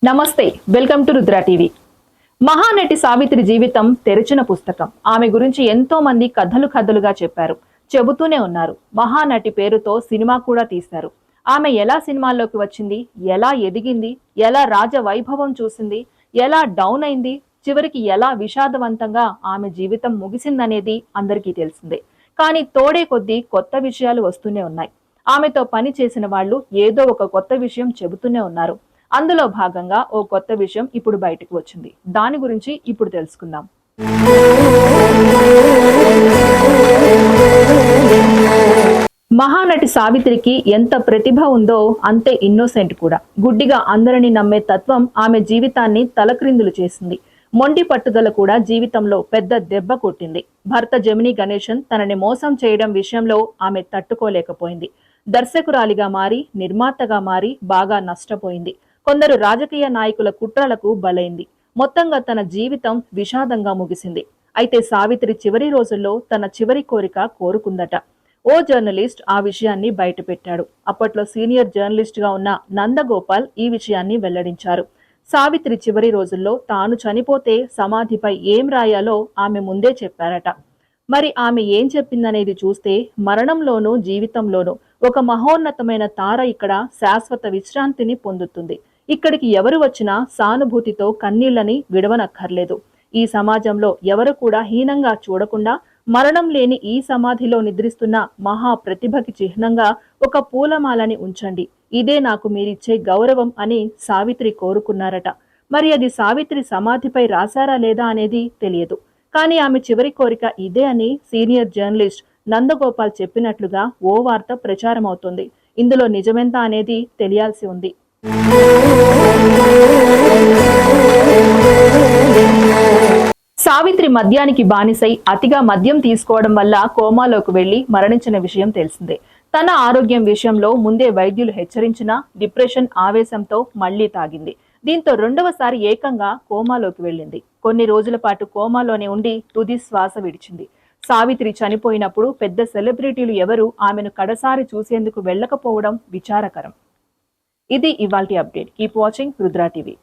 నమస్తే, welcome to Rudra TV. Mahanati Savitri జీవితం తెరిచిన పుస్తకం. ఆమె గురించి ఎంతో మంది కథలుగా చెప్పారు, చెబుతూనే ఉన్నారు. మహానటి పేరుతో సినిమా కూడా తీశారు. ఆమె ఎలా సినిమాల్లోకి వచ్చింది, ఎలా ఎదిగింది, ఎలా రాజ వైభవం చూసింది, ఎలా డౌన్ అయింది, చివరికి ఎలా విషాదవంతంగా ఆమె జీవితం ముగిసిందనేది అందరికీ తెలిసిందే. కానీ తోడే కొద్దీ కొత్త విషయాలు వస్తూనే ఉన్నాయి. ఆమెతో పని చేసిన వాళ్ళు ఏదో ఒక కొత్త విషయం చెబుతూనే ఉన్నారు. అందులో భాగంగా ఓ కొత్త విషయం ఇప్పుడు బయటకు వచ్చింది. దాని గురించి ఇప్పుడు తెలుసుకుందాం. మహానటి సావిత్రికి ఎంత ప్రతిభ ఉందో అంతే ఇన్నోసెంట్ కూడా. గుడ్డిగా అందరిని నమ్మే తత్వం ఆమె జీవితాన్ని తలక్రిందులు చేసింది. మొండి పట్టుదల కూడా జీవితంలో పెద్ద దెబ్బ కొట్టింది. భర్త జమినీ గణేశన్ తనని మోసం చేయడం విషయంలో ఆమె తట్టుకోలేకపోయింది. దర్శకురాలిగా మారి, నిర్మాతగా మారి బాగా నష్టపోయింది. కొందరు రాజకీయ నాయకుల కుట్రలకు బలైంది. మొత్తంగా తన జీవితం విషాదంగా ముగిసింది. అయితే సావిత్రి చివరి రోజుల్లో తన చివరి కోరిక కోరుకుందట. ఓ జర్నలిస్ట్ ఆ విషయాన్ని బయటపెట్టాడు. అప్పట్లో సీనియర్ జర్నలిస్ట్ గా ఉన్న నందగోపాల్ ఈ విషయాన్ని వెల్లడించారు. సావిత్రి చివరి రోజుల్లో తాను చనిపోతే సమాధిపై ఏం రాయాలో ఆమె ముందే చెప్పారట. మరి ఆమె ఏం చెప్పిందనేది చూస్తే మరణంలోనూ జీవితంలోనూ ఒక మహోన్నతమైన తార ఇక్కడ శాశ్వత విశ్రాంతిని పొందుతుంది. ఇక్కడికి ఎవరు వచ్చినా సానుభూతితో కన్నీళ్లని విడవనక్కర్లేదు. ఈ సమాజంలో ఎవరు కూడా హీనంగా చూడకుండా మరణం లేని ఈ సమాధిలో నిద్రిస్తున్న మహా ప్రతిభకి చిహ్నంగా ఒక పూలమాలని ఉంచండి. ఇదే నాకు మీరిచ్చే గౌరవం అని సావిత్రి కోరుకున్నారట. మరి అది సావిత్రి సమాధిపై రాశారా లేదా అనేది తెలియదు. కానీ ఆమె చివరి కోరిక ఇదే అని సీనియర్ జర్నలిస్ట్ నందగోపాల్ చెప్పినట్లుగా ఓ వార్త ప్రచారమవుతుంది. ఇందులో నిజమెంత అనేది తెలియాల్సి ఉంది. సావిత్రి మద్యానికి బానిసై అతిగా మద్యం తీసుకోవడం వల్ల కోమాలోకి వెళ్లి మరణించిన విషయం తెలిసిందే. తన ఆరోగ్యం విషయంలో ముందే వైద్యులు హెచ్చరించినా డిప్రెషన్ ఆవేశంతో మళ్లీ తాగింది. దీంతో రెండవసారి ఏకంగా కోమాలోకి వెళ్ళింది. కొన్ని రోజుల పాటు కోమాలోనే ఉండి తుది శ్వాస విడిచింది. సావిత్రి చనిపోయినప్పుడు పెద్ద సెలబ్రిటీలు ఎవరు ఆమెను కడసారి చూసేందుకు వెళ్లకపోవడం విచారకరం. ఇది ఇవాల్టి update. Keep watching Rudra TV.